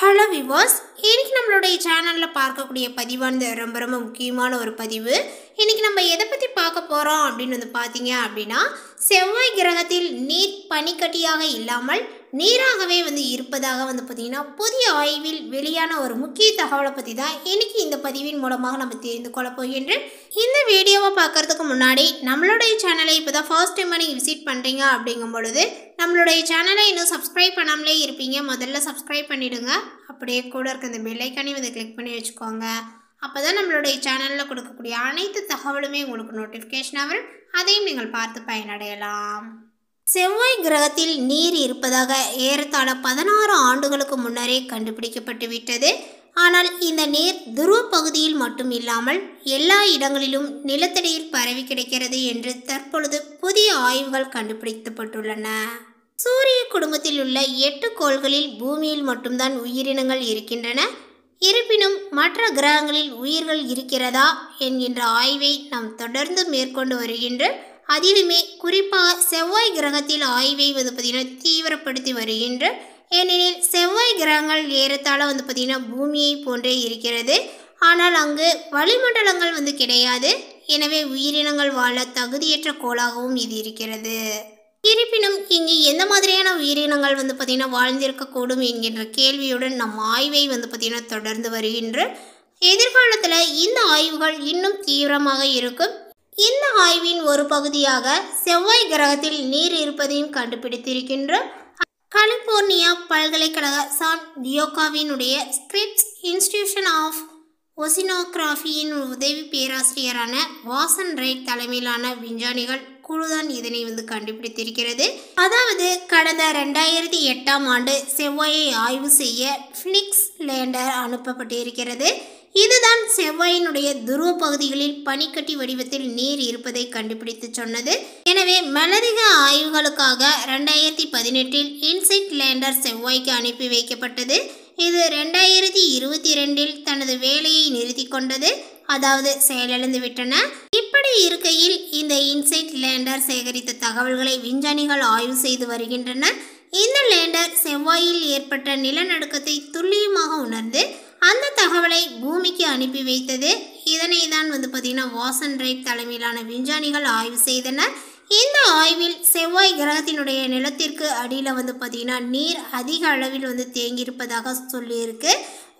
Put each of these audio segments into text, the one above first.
Hello viewers, இன்னைக்கு நம்மளுடைய சேனலில் பார்க்கக்கூடிய பதிவானது ரொம்ப முக்கியமான ஒரு பதிவு. இன்னைக்கு நம்ம எதை பற்றி பார்க்க போகிறோம் அப்படின்னு பார்த்தீங்க அப்படின்னா, செவ்வாய் கிரகத்தில் நீர் பனிக்கட்டியாக இல்லாமல் நீராகவே இருப்பதாக பார்த்தீங்கன்னா புதிய ஆய்வில் வெளியான ஒரு முக்கிய தகவலை பற்றி தான் இன்னைக்கு இந்த பதிவின் மூலமாக நம்ம தெரிந்து கொள்ள போகின்றோம். இந்த வீடியோவை பார்க்கறதுக்கு முன்னாடி நம்மளுடைய சேனலை இப்போ தான் ஃபர்ஸ்ட் டைம் நீங்கள் விசிட் பண்ணுறீங்க அப்படிங்கும் பொழுது நம்மளுடைய சேனலை இன்னும் சப்ஸ்கிரைப் பண்ணாமலே இருப்பீங்க. முதல்ல சப்ஸ்கிரைப் பண்ணிவிடுங்க. அப்படியே கூட இருக்க இந்த பெல் ஐக்கானையும் கிளிக் பண்ணி வச்சுக்கோங்க. அப்போ தான் நம்மளுடைய சேனலில் கொடுக்கக்கூடிய அனைத்து தகவலுமே உங்களுக்கு நோட்டிஃபிகேஷனாக வரும். அதையும் நீங்கள் பார்த்து பயனடையலாம். செவ்வாய் கிரகத்தில் நீர் இருப்பதாக ஏறத்தாழ 16 ஆண்டுகளுக்கு முன்னரே கண்டுபிடிக்கப்பட்டு விட்டது. ஆனால் இந்த நீர் துருவ பகுதியில் மட்டும் இல்லாமல் எல்லா இடங்களிலும் நிலத்தடியில் பரவி கிடைக்கிறது என்று தற்பொழுது புதிய ஆய்வுகள் கண்டுபிடிக்கப்பட்டுள்ளன. சூரிய குடும்பத்தில் உள்ள 8 கோள்களில் பூமியில் மட்டும்தான் உயிரினங்கள் இருக்கின்றன. இருப்பினும் மற்ற கிரகங்களில் உயிர்கள் இருக்கிறதா என்கின்ற ஆய்வை நாம் தொடர்ந்து மேற்கொண்டு வருகின்றோம். அதிலுமே குறிப்பாக செவ்வாய் கிரகத்தில் ஆய்வை தீவிரப்படுத்தி வருகின்றோம். ஏனெனில் செவ்வாய் கிரகங்கள் ஏறத்தாழ பார்த்தீங்கன்னா பூமியை போன்றே இருக்கிறது. ஆனால் அங்கு வளிமண்டலங்கள் கிடையாது. எனவே உயிரினங்கள் வாழ தகுதியற்ற கோளாகவும் இது இருக்கிறது. இருப்பினும் இங்கு எந்த மாதிரியான உயிரினங்கள் பார்த்தீங்கன்னா வாழ்ந்திருக்கக்கூடும் என்கின்ற கேள்வியுடன் நம் ஆய்வை பார்த்தீங்கன்னா தொடர்ந்து வருகின்றோம். எதிர்காலத்தில் இந்த ஆய்வுகள் இன்னும் தீவிரமாக இருக்கும். இந்த ஆய்வின் ஒரு பகுதியாக செவ்வாய் கிரகத்தில் நீர் இருப்பதையும் கண்டுபிடித்திருக்கின்றோம். கலிபோர்னியா பல்கலைக்கழக சான் டியோகாவினுடைய ஸ்கிரிப்ஸ் இன்ஸ்டிடியூஷன் ஆஃப் ஓசினோகிராஃபியின் உதவி பேராசிரியரான வாசன் ரைட் தலைமையிலான விஞ்ஞானிகள் குழுதான் இதனை கண்டுபிடித்திருக்கிறது. அதாவது கடந்த 2008ஆம் ஆண்டு செவ்வாயை ஆய்வு செய்ய ஃபினிக்ஸ் லேண்டர் அனுப்பப்பட்டிருக்கிறது. இதுதான் செவ்வாயினுடைய துருவ பகுதிகளில் பனிக்கட்டி வடிவத்தில் நீர் இருப்பதை கண்டுபிடித்து சொன்னது. எனவே மேலதிக ஆய்வுகளுக்காக 2018இல் இன்சைட் லேண்டர் செவ்வாய்க்கு அனுப்பி வைக்கப்பட்டது. இது 2022இல் தனது வேலையை நிறுத்தி கொண்டது, அதாவது செயலிழந்து விட்டன. இப்படி இருக்கையில் இந்த இன்சைட் லேண்டர் சேகரித்த தகவல்களை விஞ்ஞானிகள் ஆய்வு செய்து வருகின்றனர். இந்த லேண்டர் செவ்வாயில் ஏற்பட்ட நிலநடுக்கத்தை துல்லியமாக உணர்ந்து அந்த தகவலை பூமிக்கு அனுப்பி வைத்தது. இதனை தான் பார்த்தீங்கன்னா வாசன் ரைட் தலைமையிலான விஞ்ஞானிகள் ஆய்வு செய்தனர். இந்த ஆய்வில் செவ்வாய் கிரகத்தினுடைய நிலத்திற்கு அடியில் பார்த்தீங்கன்னா நீர் அதிக அளவில் தேங்கியிருப்பதாக சொல்லியிருக்கு.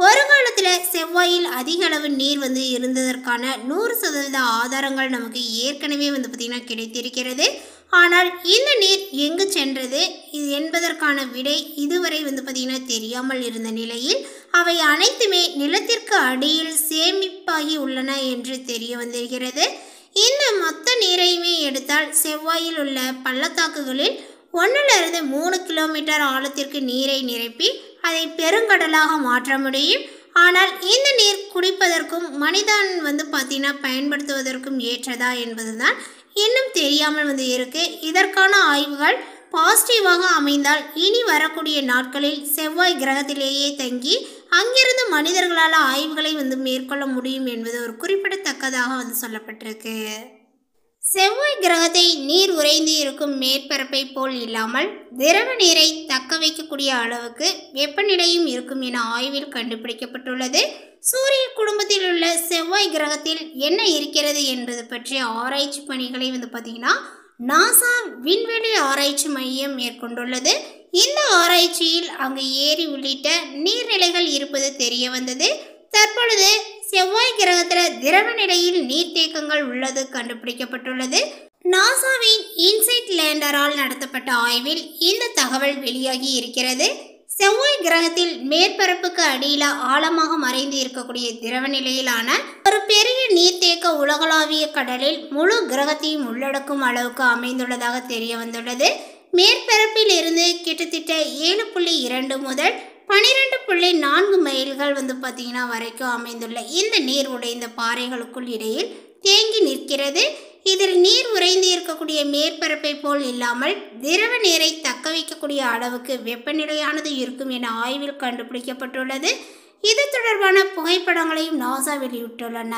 ஒரு காலத்தில் செவ்வாயில் அதிக அளவு நீர் இருந்ததற்கான 100% ஆதாரங்கள் நமக்கு ஏற்கனவே பார்த்தீங்கன்னா கிடைத்திருக்கிறது. ஆனால் இந்த நீர் எங்கு சென்றது என்பதற்கான விடை இதுவரை பார்த்தீங்கன்னா தெரியாமல் இருந்த நிலையில் அவை அனைத்துமே நிலத்திற்கு அடியில் சேமிப்பாகி உள்ளன என்று தெரிய வந்திருக்கிறது. இந்த மொத்த நீரையுமே எடுத்தால் செவ்வாயில் உள்ள பள்ளத்தாக்குகளில் 1-3 கிலோமீட்டர் ஆழத்திற்கு நீரை நிரப்பி அதை பெருங்கடலாக மாற்ற முடியும். ஆனால் இந்த நீர் குடிப்பதற்கும் மனிதன் பார்த்தீங்கன்னா பயன்படுத்துவதற்கும் ஏற்றதா என்பதுதான் இன்னும் தெரியாமல் இருக்கு. இதற்கான ஆய்வுகள் பாசிட்டிவாக அமைந்தால் இனி வரக்கூடிய நாட்களில் செவ்வாய் கிரகத்திலேயே தங்கி அங்கிருந்து மனிதர்களால் ஆய்வுகளை மேற்கொள்ள முடியும் என்பது ஒரு குறிப்பிடத்தக்கதாக சொல்லப்பட்டிருக்கு. செவ்வாய் கிரகத்தை நீர் உறைந்து இருக்கும் மேற்பரப்பை போல் இல்லாமல் திரவ நீரை தக்க வைக்கக்கூடிய அளவுக்கு வெப்பநிலையும் இருக்கும் என ஆய்வில் கண்டுபிடிக்கப்பட்டுள்ளது. சூரிய குடும்பத்தில் உள்ள செவ்வாய் கிரகத்தில் என்ன இருக்கிறது என்பது பற்றிய ஆராய்ச்சி பணிகளை பார்த்தீங்கன்னா நாசா விண்வெளி ஆராய்ச்சி மையம் மேற்கொண்டுள்ளது. இந்த ஆராய்ச்சியில் அங்கு ஏரி உள்ளிட்ட நீர்நிலைகள் இருப்பது தெரிய வந்தது. தற்பொழுது செவ்வாய் கிரகத்தில் திரவ நிலையில் நீர்த்தேக்கங்கள் உள்ளது கண்டுபிடிக்கப்பட்டுள்ளது. நாசாவின் இன்சைட் லேண்டரால் நடத்தப்பட்ட ஆய்வில் இந்த தகவல் வெளியாகி இருக்கிறது. செவ்வாய் கிரகத்தில் மேற்பரப்புக்கு அடியில் ஆழமாக மறைந்து இருக்கக்கூடிய திரவ நிலையிலான ஒரு பெரிய நீர்த்தேக்க உலகளாவிய கடலில் முழு கிரகத்தையும் உள்ளடக்கும் அளவுக்கு அமைந்துள்ளதாக தெரிய வந்துள்ளது. மேற்பரப்பில் இருந்து கிட்டத்தட்ட 7.2 முதல் 12.4 மைல்கள் பார்த்தீங்கன்னா வரைக்கும் அமைந்துள்ள இந்த நீர் உடைந்த பாறைகளுக்குள் இடையில் தேங்கி நிற்கிறது. இதில் நீர் உறைந்து இருக்கக்கூடிய மேற்பரப்பை போல் இல்லாமல் திரவ நீரை தக்க வைக்கக்கூடிய அளவுக்கு வெப்பநிலையானது இருக்கும் என ஆய்வில் கண்டுபிடிக்கப்பட்டுள்ளது. இது தொடர்பான புகைப்படங்களையும் நாசா வெளியிட்டுள்ளன.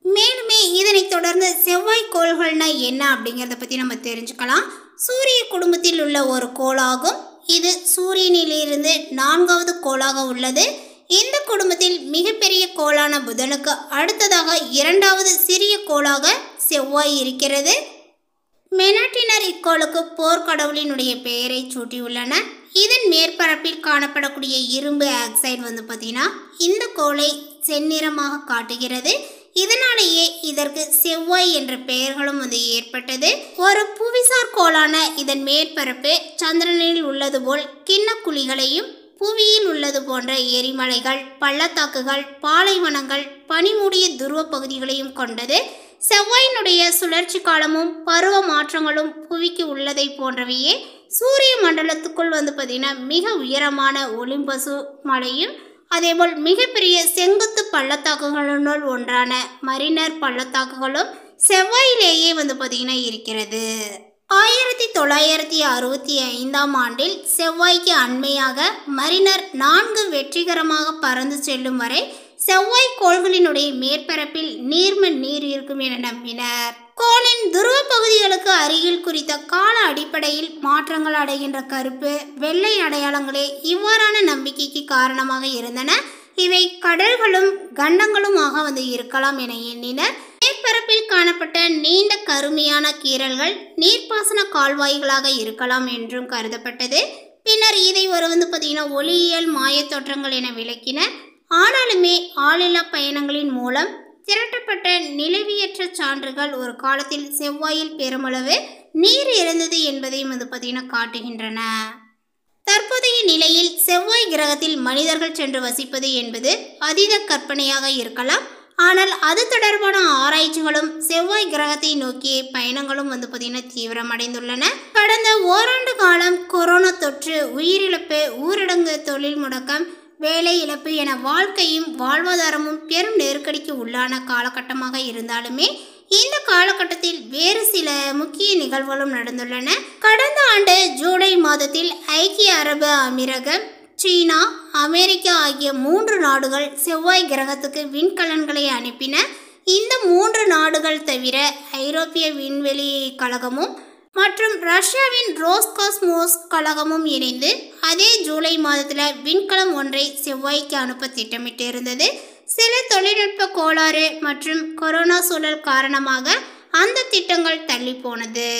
மேலுமே இதனை தொடர்ந்து செவ்வாய் கோள்கள்னா என்ன அப்படிங்கிறத பற்றி நம்ம தெரிஞ்சுக்கலாம். சூரிய குடும்பத்தில் உள்ள ஒரு கோளாகும். இது சூரியனிலிருந்து 4வது கோளாக உள்ளது. இந்த குடும்பத்தில் மிகப்பெரிய கோளான புதனுக்கு அடுத்ததாக 2வது சிறிய கோளாக செவ்வாய் இருக்கிறது. மெனாட்டினர் இக்கோளுக்கு போர்க்கடவுளினுடைய பெயரை சூட்டியுள்ளனர். இதன் மேற்பரப்பில் காணப்படக்கூடிய இரும்பு ஆக்சைடு பார்த்தீங்கன்னா இந்த கோளை செந்நிறமாக காட்டுகிறது. இதனாலேயே இதற்கு செவ்வாய் என்ற பெயர்களும் ஏற்பட்டது. ஒரு புவிசார் கோளான இதன் மேற்பரப்பு சந்திரனில் உள்ளது போல் கிண்ணக்குழிகளையும் புவியில் உள்ளது போன்ற எரிமலைகள், பள்ளத்தாக்குகள், பாலைவனங்கள், பனிமூடிய துருவ பகுதிகளையும் கொண்டது. செவ்வாயினுடைய சுழற்சி காலமும் பருவ மாற்றங்களும் புவிக்கு உள்ளதை போன்றவையே சூரிய மண்டலத்துக்குள் பார்த்தீங்கன்னா மிக உயரமான ஒலிம்பசு மலையும் அதேபோல் மிகப்பெரிய செங்குத்து பள்ளத்தாக்குகளுள் ஒன்றான மரினர் பள்ளத்தாக்குகளும் செவ்வாயிலேயே பார்த்தீங்கன்னா இருக்கிறது. 1965ஆம் ஆண்டில் செவ்வாய்க்கு அண்மையாக மரினர் 4 வெற்றிகரமாக பறந்து செல்லும் வரை செவ்வாய் கோள்களினுடைய மேற்பரப்பில் நீர்ம நீர் இருக்கும் என நம்பினர். கோளின் துருவ பகுதிகளுக்கு அருகில் குறித்த கால அடிப்படையில் மாற்றங்கள் அடைகின்ற கருப்பு வெள்ளை அடையாளங்களே இவ்வாறான நம்பிக்கைக்கு காரணமாக இருந்தன. இவை கடல்களும் கண்டங்களுமாக இருக்கலாம் என எண்ணினர். மேற்பரப்பில் காணப்பட்ட நீண்ட கருமையான கீறல்கள் நீர்ப்பாசன கால்வாய்களாக இருக்கலாம் என்றும் கருதப்பட்டது. பின்னர் இதை ஒரு பார்த்தீங்கன்னா ஒளியியல் மாயத் தோற்றங்கள் என விளக்கினர். ஆனாலுமே ஆளில்லா பயணங்களின் மூலம் திரட்டப்பட்ட நிலவியற்ற சான்றுகள் ஒரு காலத்தில் செவ்வாயில் பெருமளவு நீர் இருந்தது என்பதையும் பார்த்தீங்கன்னா காட்டுகின்றன. தற்போதைய நிலையில் செவ்வாய் கிரகத்தில் மனிதர்கள் சென்று வசிப்பது என்பது அதீத கற்பனையாக இருக்கலாம். ஆனால் அது தொடர்பான ஆராய்ச்சிகளும் செவ்வாய் கிரகத்தை நோக்கிய பயணங்களும் பார்த்தீங்கன்னா தீவிரமடைந்துள்ளன. கடந்த ஓராண்டு காலம் கொரோனா தொற்று, உயிரிழப்பு, ஊரடங்கு, தொழில் முடக்கம், வேலை இழப்பு என வாழ்க்கையும் வாழ்வாதாரமும் பெரும் நெருக்கடிக்கு உள்ளான காலகட்டமாக இருந்தாலுமே இந்த காலகட்டத்தில் வேறு சில முக்கிய நிகழ்வுகளும் நடந்துள்ளன. கடந்த ஆண்டு ஜூலை மாதத்தில் ஐக்கிய அரபு அமீரகம், சீனா, அமெரிக்கா ஆகிய 3 நாடுகள் செவ்வாய் கிரகத்துக்கு விண்கலன்களை அனுப்பின. இந்த 3 நாடுகள் தவிர ஐரோப்பிய விண்வெளி கழகமும் மற்றும் ரஷ்யாவின் ரோஸ்காஸ்மோஸ் கழகமும் இணைந்து அதே ஜூலை மாதத்தில் விண்கலம் ஒன்றை செவ்வாய்க்கு அனுப்ப திட்டமிட்டு இருந்தது. சில தொழில்நுட்ப கோளாறு மற்றும் கொரோனா சூழல் காரணமாக அந்த திட்டங்கள் தள்ளி போனது.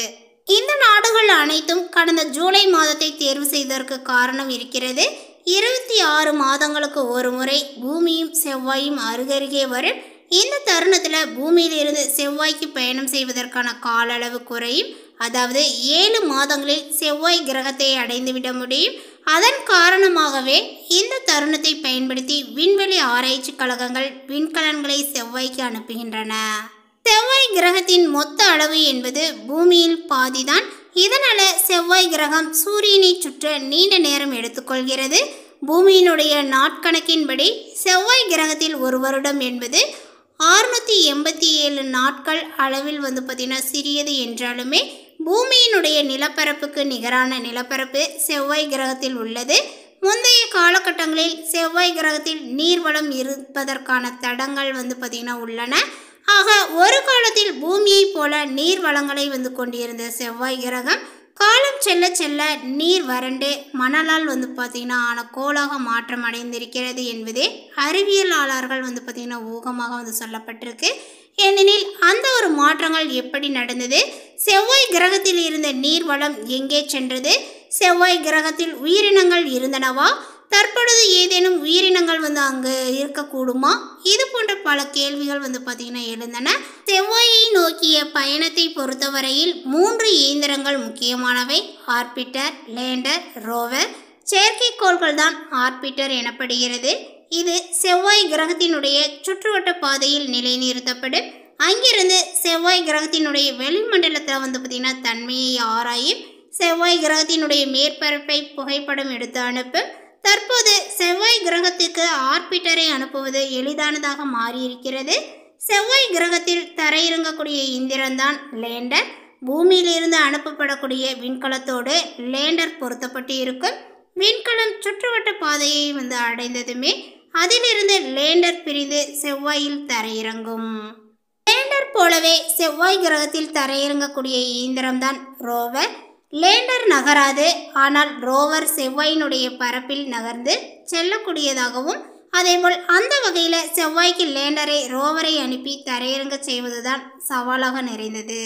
இந்த நாடுகள் அனைத்தும் கடந்த ஜூலை மாதத்தை தேர்வு செய்ததற்கு காரணம் இருக்கிறது. 26 மாதங்களுக்கு ஒரு முறை பூமியும் செவ்வாயும் அருகருகே வரும். இந்த தருணத்தில் பூமியிலிருந்து செவ்வாய்க்கு பயணம் செய்வதற்கான கால அளவு குறையும். அதாவது 7 மாதங்களில் செவ்வாய் கிரகத்தை அடைந்துவிட முடியும். அதன் காரணமாகவே இந்த தருணத்தை பயன்படுத்தி விண்வெளி ஆராய்ச்சி கழகங்கள் விண்கலன்களை செவ்வாய்க்கு அனுப்புகின்றன. செவ்வாய் கிரகத்தின் மொத்த அளவு என்பது பூமியில் பாதிதான். இதனால செவ்வாய் கிரகம் சூரியனை சுற்ற நீண்ட நேரம் எடுத்துக்கொள்கிறது. பூமியினுடைய நாட்கணக்கின்படி செவ்வாய் கிரகத்தில் ஒரு வருடம் என்பது 687 நாட்கள் அளவில் பார்த்தீங்கன்னா சிறியது என்றாலுமே பூமியினுடைய நிலப்பரப்புக்கு நிகரான நிலப்பரப்பு செவ்வாய் கிரகத்தில் உள்ளது. முந்தைய காலகட்டங்களில் செவ்வாய் கிரகத்தில் நீர்வளம் இருப்பதற்கான தடங்கள் பார்த்தீங்கன்னா உள்ளன. ஆக ஒரு காலத்தில் பூமியை போல நீர் வளங்களை கொண்டிருந்த செவ்வாய் கிரகம் காலம் செல்ல செல்ல நீர் வறண்டு மணலால் பார்த்தீங்கன்னா ஆன கோளாக மாற்றம் அடைந்திருக்கிறது என்பதே அறிவியலாளர்கள் பார்த்தீங்கன்னா ஊகமாக சொல்லப்பட்டிருக்கு. ஏனெனில் அந்த ஒரு மாற்றங்கள் எப்படி நடந்தது, செவ்வாய் கிரகத்தில் இருந்த நீர் வளம் எங்கே சென்றது, செவ்வாய் கிரகத்தில் உயிரினங்கள் இருந்தனவா, தற்பொழுது ஏதேனும் உயிரினங்கள் அங்கு இருக்கக்கூடுமா, இது போன்ற பல கேள்விகள் பார்த்தீங்கன்னா எழுந்தன. செவ்வாயை நோக்கிய பயணத்தை பொறுத்தவரையில் 3 இயந்திரங்கள் முக்கியமானவை. Orbiter, lander, rover. செயற்கைக்கோள்கள் தான் ஆர்பிட்டர் எனப்படுகிறது. இது செவ்வாய் கிரகத்தினுடைய சுற்றுவட்ட பாதையில் நிலைநிறுத்தப்படும். அங்கிருந்து செவ்வாய் கிரகத்தினுடைய வெளிமண்டலத்தில் பார்த்தீங்கன்னா தன்மையை ஆராயும். செவ்வாய் கிரகத்தினுடைய மேற்பரப்பை புகைப்படம் எடுத்து அனுப்பும். தற்போது செவ்வாய் கிரகத்துக்கு ஆர்பிட்டரை அனுப்புவது எளிதானதாக மாறியிருக்கிறது. செவ்வாய் கிரகத்தில் தரையிறங்கக்கூடிய இயந்திரம்தான் லேண்டர். பூமியிலிருந்து அனுப்பப்படக்கூடிய விண்கலத்தோடு லேண்டர் பொருத்தப்பட்டு இருக்கும். விண்கலம் சுற்றுவட்ட பாதையை அடைந்ததுமே அதிலிருந்து லேண்டர் பிரிந்து செவ்வாயில் தரையிறங்கும். லேண்டர் போலவே செவ்வாய் கிரகத்தில் தரையிறங்கக்கூடிய இயந்திரம்தான் ரோவர். லேண்டர் நகராது, ஆனால் ரோவர் செவ்வாயினுடைய பரப்பில் நகர்ந்து செல்லக்கூடியதாகவும், அதேபோல் அந்த வகையில் செவ்வாய்க்கு ரோவரை அனுப்பி தரையிறங்க செய்வதுதான் சவாலாக நிறைந்தது.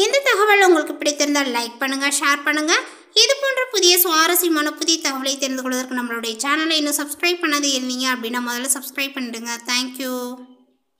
இந்த தகவல் உங்களுக்கு பிடித்திருந்தால் லைக் பண்ணுங்கள், ஷேர் பண்ணுங்கள். இது போன்ற புதிய சுவாரஸ்யமான புதிய தகவலை தெரிந்து கொள்வதற்கு நம்மளுடைய சேனலை இன்னும் சப்ஸ்கிரைப் பண்ணாது இருந்தீங்க அப்படின்னா முதல்ல சப்ஸ்கிரைப் பண்ணிடுங்க. தேங்க்யூ.